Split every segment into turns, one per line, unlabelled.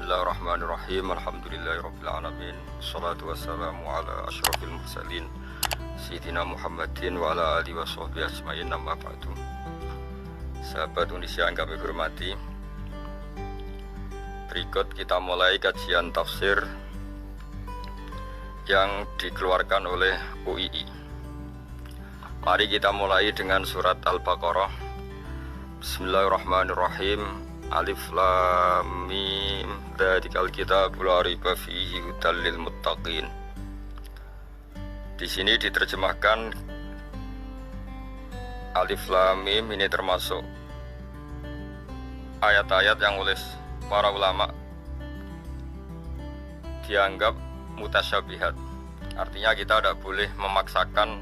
Bismillahirrahmanirrahim. Alhamdulillahirabbil alamin. Wassalatu wassalamu ala asyrofil mursalin Sayyidina Muhammadin wa ala alihi washabbihi ajmain. Amma ba'du. Sahabat Indonesia yang kami hormati, berikut kita mulai kajian tafsir yang dikeluarkan oleh UII. Mari kita mulai dengan surat Al-Baqarah. Bismillahirrahmanirrahim. Alif Lam Mim. Dzalikal kitabul la raiba fihi hudal lil muttaqin. Di sini diterjemahkan Alif Lam Mim ini termasuk ayat-ayat yang oleh para ulama dianggap mutasyabihat. Artinya kita tidak boleh memaksakan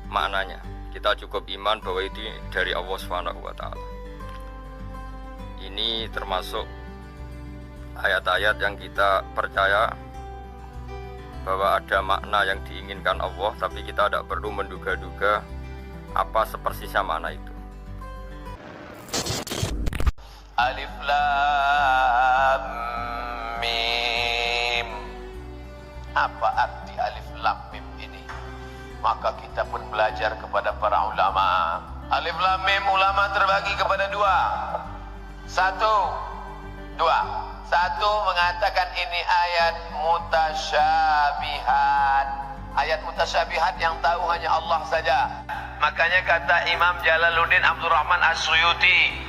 maknanya. Kita cukup iman bahwa itu dari Allah Subhanahu wa taala. Ini termasuk ayat-ayat yang kita percaya bahwa ada makna yang diinginkan Allah, tapi kita tidak perlu menduga-duga apa sepersisnya makna itu.
Alif Lam Mim. Apa arti Alif Lam Mim ini? Maka kita pun belajar kepada para ulama. Alif Lam Mim ulama terbagi kepada dua. Satu mengatakan ini ayat mutasyabihat. Ayat mutasyabihat yang tahu hanya Allah saja. Makanya kata Imam Jalaluddin Abdurrahman As-Suyuti,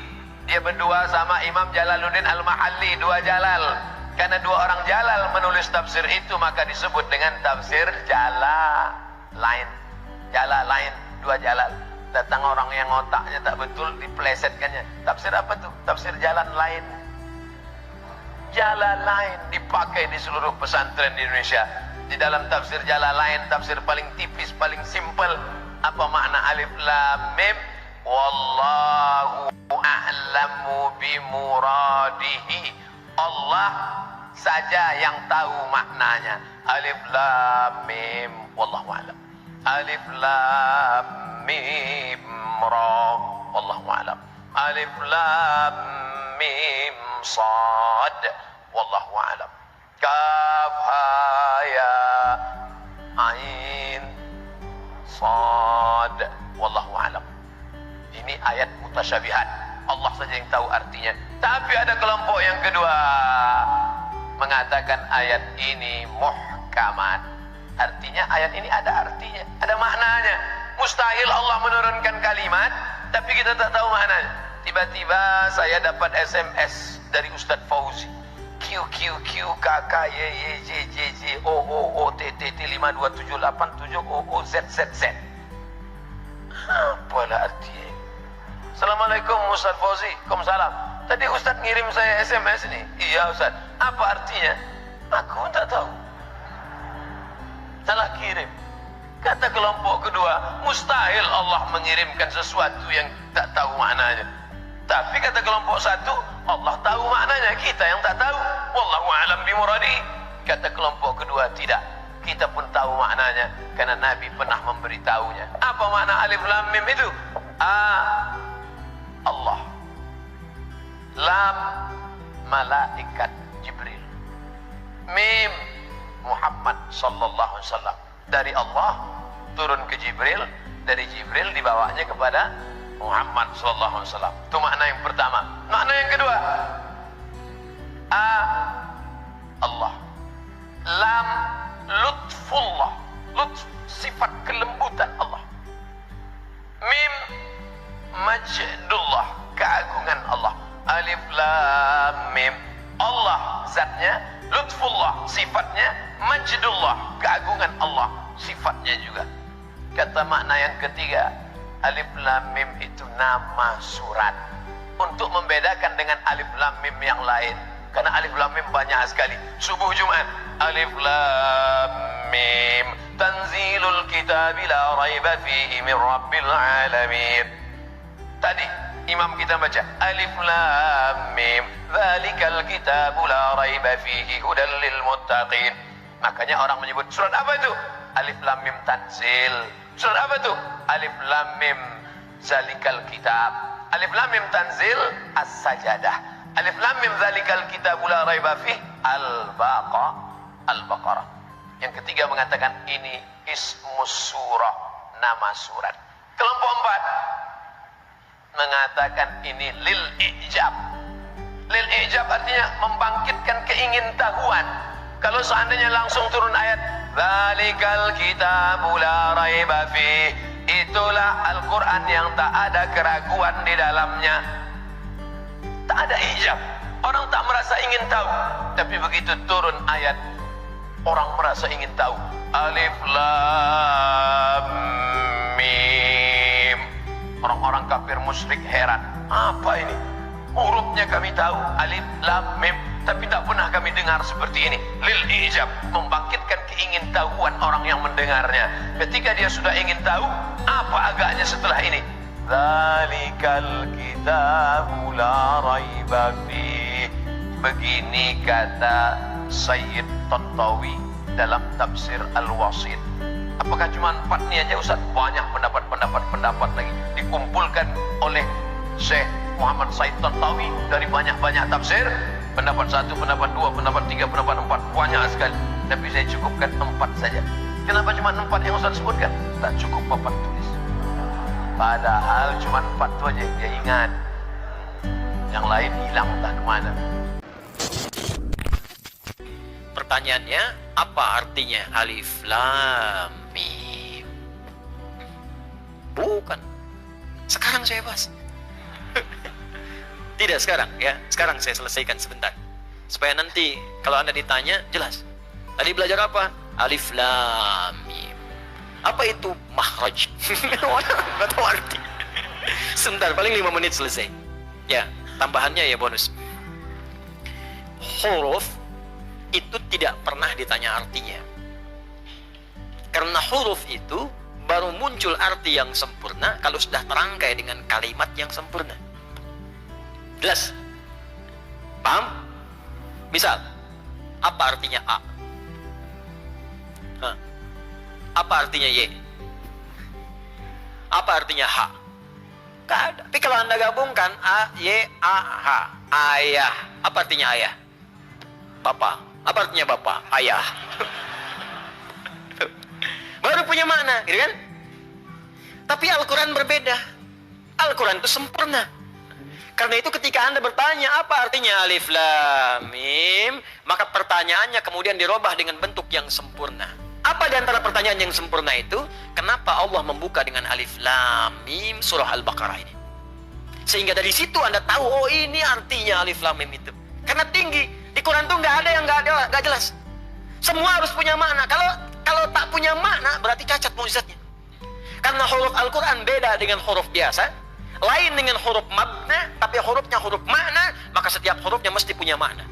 dia berdua sama Imam Jalaluddin Al-Mahalli, dua jalal. Karena dua orang jalal menulis tafsir itu, maka disebut dengan tafsir jalalain. Jalalain, dua jalal. Datang orang yang otaknya tak betul, diplesetkannya. Tafsir apa tuh? Tafsir jalan lain. Jalan lain dipakai di seluruh pesantren di Indonesia. Di dalam tafsir jalan lain, tafsir paling tipis, paling simpel. Apa makna Alif Lam Mim? Wallahu a'lamu bimuradihi. Allah saja yang tahu maknanya. Alif Lam Mim. Wallahu a'lam. Alif Lam Mim Ra. Wallahu a'lam. Alif Lam Mim Sad. Wallahu a'lam. Kaf ha ya Ain Sad. Wallahu a'lam. Ini ayat mutasyabihat. Allah saja yang tahu artinya. Tapi ada kelompok yang kedua mengatakan ayat ini muhkamat. Artinya ayat ini ada artinya, ada maknanya. Mustahil Allah menurunkan kalimat tapi kita tak tahu maknanya. Tiba-tiba saya dapat SMS dari Ustadz Fauzi. QQQKKYYJJJOOOTTT52787OOZZZ. Apalah artinya? Assalamualaikum Ustadz Fauzi. Waalaikumsalam. Tadi Ustadz ngirim saya SMS ini. Iya Ustadz. Apa artinya? Aku tak tahu. Salah kirim. Kata kelompok kedua, mustahil Allah mengirimkan sesuatu yang tak tahu maknanya. Tapi kata kelompok satu, Allah tahu maknanya, kita yang tak tahu. Wallahu a'lam bimuradi. Kata kelompok kedua, tidak. Kita pun tahu maknanya karena Nabi pernah memberitahunya. Apa makna Alif Lam Mim itu? A, Allah. Lam, malaikat Jibril. Mim, Muhammad sallallahu alaihi wasallam. Dari Allah turun ke Jibril, dari Jibril dibawanya kepada Muhammad sallallahu alaihi wasallam. Itu makna yang pertama. Makna yang kedua, A, Allah. Lam, lutfullah. Lutf, sifat kelembutan Allah. Mim, majdullah, keagungan Allah. Alif Lam Mim. Allah zatnya, lutfullah sifatnya, majdullah keagungan Allah sifatnya juga. Kata makna yang ketiga, Alif Lam Mim itu nama surat untuk membedakan dengan Alif Lam Mim yang lain. Karena Alif Lam Mim banyak sekali. Subuh Jumat, Alif Lam Mim Tanzilul kitab la raiba fihi min rabbil alamin. Tadi imam kita baca Alif Lam Mim Dzalikal kitabu la raiba fihi hudal lil muttaqin. Makanya orang menyebut surat apa itu? Alif Lam Mim Tanzil. Surat apa itu? Alif Lam Mim Dzalikal kitab. Alif Lam Mim Tanzil As-Sajadah. Alif lam mim dzalikal kitabu la raiba fih Al-Baqarah. Yang ketiga mengatakan ini ismus surah, nama surat. Kelompok 4 mengatakan ini lil ijab. Lil ijab artinya membangkitkan keingintahuan. Kalau seandainya langsung turun ayat dzalikal kitabu la raiba fih, itulah Al-Quran yang tak ada keraguan di dalamnya. Tak ada ijab. Orang tak merasa ingin tahu. Tapi begitu turun ayat, orang merasa ingin tahu. Alif lam mim. Orang-orang kafir musyrik heran. Apa ini? Hurufnya kami tahu, alif lam mim, tapi tak pernah kami dengar seperti ini. Lil ijab, membangkitkan keingintahuan orang yang mendengarnya. Ketika dia sudah ingin tahu, apa agaknya setelah ini? Dzalikal kitabu la raiba fih. Begini kata Sayyid Tantawi dalam tafsir Al-Wasit. Apakah cuma 4 ini aja Ustaz? Banyak pendapat lagi dikumpulkan oleh Syekh Muhammad Said Tantawi dari banyak-banyak tafsir. Pendapat 1, pendapat 2, pendapat 3, pendapat 4, banyak sekali. Tapi saya cukupkan 4 saja. Kenapa cuma 4 yang Ustaz sebutkan? Tak cukup papan tulis. Padahal cuma 4 tu aja yang dia ingat. Yang lain hilang entah kemana.
Pertanyaannya, apa artinya alif lam mim? Bukan. Sekarang saya bahas. Tidak sekarang ya. Sekarang saya selesaikan sebentar. Supaya nanti kalau Anda ditanya jelas. Tadi belajar apa? Alif lam mim. Apa itu makhraj? Enggak tahu arti. Sebentar, paling 5 menit selesai. Ya, tambahannya ya bonus. Huruf itu tidak pernah ditanya artinya. Karena huruf itu baru muncul arti yang sempurna kalau sudah terangkai dengan kalimat yang sempurna. Jelas? Paham? Misal, apa artinya A? Hah? Apa artinya Y? Apa artinya H? Gak ada. Tapi kalau Anda gabungkan A, Y, A, H. Ayah. Apa artinya ayah? Bapak. Apa artinya bapak? Ayah. Baru punya makna, gitu kan? Tapi Al-Quran berbeda. Al-Quran itu sempurna. Karena itu ketika Anda bertanya apa artinya alif lam mim, maka pertanyaannya kemudian dirubah dengan bentuk yang sempurna. Apa di antara pertanyaan yang sempurna itu? Kenapa Allah membuka dengan alif lam mim surah Al-Baqarah ini? Sehingga dari situ Anda tahu, oh ini artinya alif lam mim itu. Karena tinggi. Di Quran tuh nggak ada yang nggak jelas. Semua harus punya makna. Kalau tak punya makna berarti cacat mukjizatnya. Karena huruf Al-Quran beda dengan huruf biasa, lain dengan huruf makna, tapi hurufnya huruf makna, maka setiap hurufnya mesti punya makna.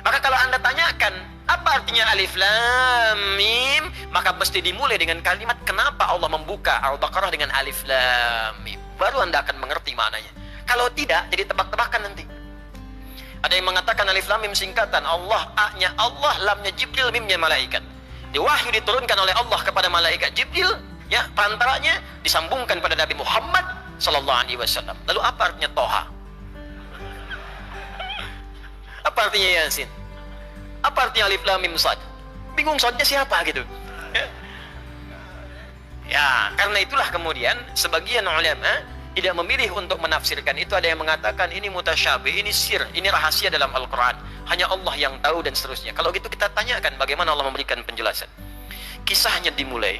Maka kalau Anda tanyakan apa artinya alif lam mim, maka mesti dimulai dengan kalimat kenapa Allah membuka Al-Baqarah dengan alif lam mim. Baru Anda akan mengerti maknanya. Kalau tidak, jadi tebak-tebakan nanti. Ada yang mengatakan alif lam mim singkatan Allah, A-nya Allah, lamnya Jibril, mimnya malaikat. Wahyu diturunkan oleh Allah kepada malaikat Jibril, ya, perantaranya disambungkan pada Nabi Muhammad sallallahu alaihi wasallam. Lalu apa artinya Toha? Apa artinya Yasin? Apa artinya alif lam mim sad? Bingung sadnya siapa gitu. Ya, karena itulah kemudian sebagian ulama tidak memilih untuk menafsirkan itu. Ada yang mengatakan ini mutasyabih, ini sir, ini rahasia dalam Al-Quran, hanya Allah yang tahu dan seterusnya. Kalau gitu kita tanyakan bagaimana Allah memberikan penjelasan. Kisahnya dimulai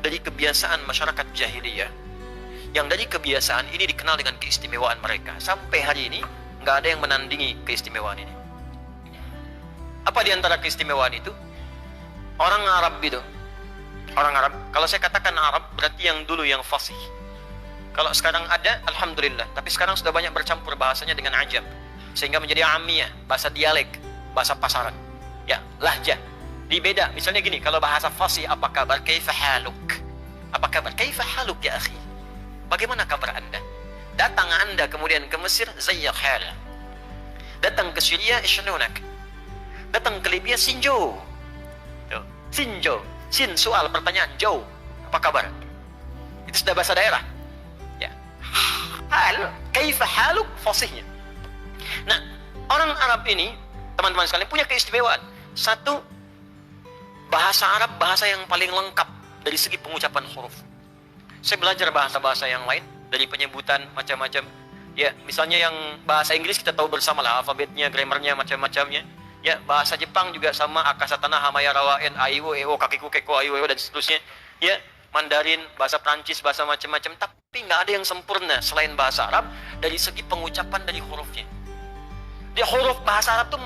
dari kebiasaan masyarakat jahiliyah, yang dari kebiasaan ini dikenal dengan keistimewaan mereka. Sampai hari ini nggak ada yang menandingi keistimewaan ini. Apa di antara keistimewaan itu? Orang Arab itu, orang Arab, kalau saya katakan Arab berarti yang dulu yang fasih. Kalau sekarang ada, alhamdulillah. Tapi sekarang sudah banyak bercampur bahasanya dengan ajam, sehingga menjadi amiyah, bahasa dialek, bahasa pasaran. Ya, lahjah. Dibeda. Misalnya gini, kalau bahasa fasih, apa kabar? Kaifa haluk? Apa kabar? Kaifa haluk ya akhi? Bagaimana kabar Anda? Datang Anda kemudian ke Mesir, zayyak hal. Datang ke Syria, ishlunak. Datang ke Libya, sinjo. Sinjo. Sin, soal, pertanyaan. Jo, apa kabar? Itu sudah bahasa daerah. Hal, kaifa haluk, fasihnya. Nah, orang Arab ini, teman-teman sekalian, punya keistimewaan. Satu, bahasa Arab bahasa yang paling lengkap dari segi pengucapan huruf. Saya belajar bahasa-bahasa yang lain, dari penyebutan macam-macam. Ya, misalnya yang bahasa Inggris kita tahu bersama lah, alfabetnya, grammarnya, macam-macamnya. Ya, bahasa Jepang juga sama, akasatana, hamaya, rawaen, aiwo, eo, kakiku, keko, aiwo, dan seterusnya. Ya, Mandarin, bahasa Prancis, bahasa macam-macam. Tapi nggak ada yang sempurna selain bahasa Arab dari segi pengucapan dari hurufnya. Dia huruf bahasa Arab itu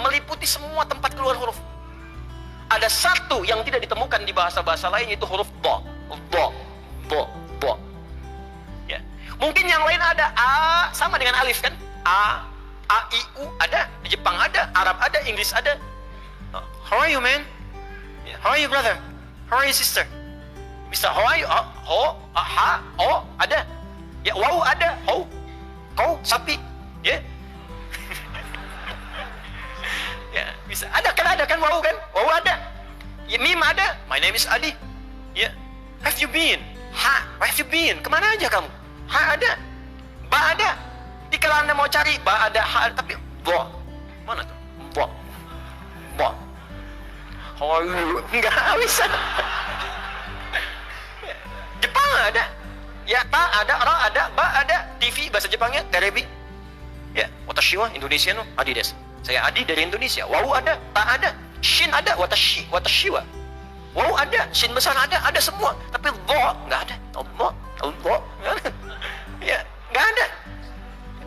meliputi semua tempat keluar huruf. Ada satu yang tidak ditemukan di bahasa-bahasa lain, yaitu huruf bo. Ya. Mungkin yang lain ada a sama dengan alif kan? A, I, U ada, di Jepang ada, Arab ada, Inggris ada. How are you, man? How are you, brother? How are you, sister? Bisa how are you? Ho, ha, o ada. Ya, wow ada, ho, kau, sapi. Ya. Ya, bisa. Ada kan wow kan? Wow ada. Ya, mim ada. My name is Adi. Ya. Have you been? Ha, where have you been? Kemana aja kamu? Ha ada. Ba ada. Di kalau Anda mau cari ba ada, ha tapi bo. Mana tuh? Bo. How are you? Enggak bisa. Jepang ada. Ya, ta ada, ra ada, ba ada. TV bahasa Jepangnya terebi. Ya, watashi wa Indonesia no Adi desu. Saya Adi dari Indonesia. Wow ada, ta ada, shin ada, watashi wa. Wow ada, shin besar ada semua. Tapi bo nggak ada. Bo, nggak ada. Ya, nggak ada.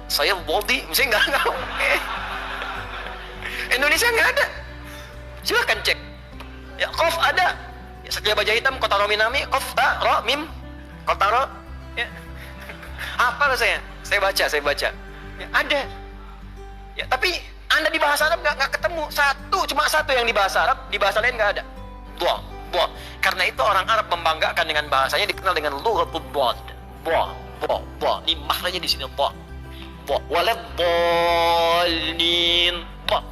Saya body, misalnya nggak. Indonesia nggak ada. Silakan cek. Ya, kof ada. Ya, setia baja hitam, kotaro minami, kof ta, ro, mim, kotaro. Ya. Apa saya? Saya baca. Ya, ada. Ya, tapi Anda di bahasa Arab nggak ketemu cuma satu yang di bahasa Arab, di bahasa lain nggak ada. Bo. Karena itu orang Arab membanggakan dengan bahasanya, dikenal dengan lughatul bod. Bo. Ini maknanya di sini bo. Walad bolin. Bo.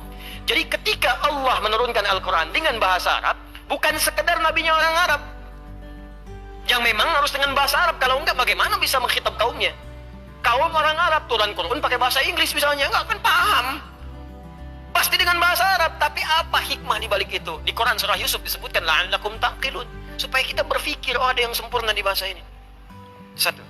Jadi ketika Allah menurunkan Al-Quran dengan bahasa Arab, bukan sekedar nabinya orang Arab yang memang harus dengan bahasa Arab. Kalau enggak, bagaimana bisa mengkhitab kaumnya? Kaum orang Arab turun Quran pakai bahasa Inggris misalnya, enggak akan paham. Pasti dengan bahasa Arab. Tapi apa hikmah di balik itu? Di Quran surah Yusuf disebutkan la'allakum taqilun, supaya kita berpikir, oh ada yang sempurna di bahasa ini. Satu.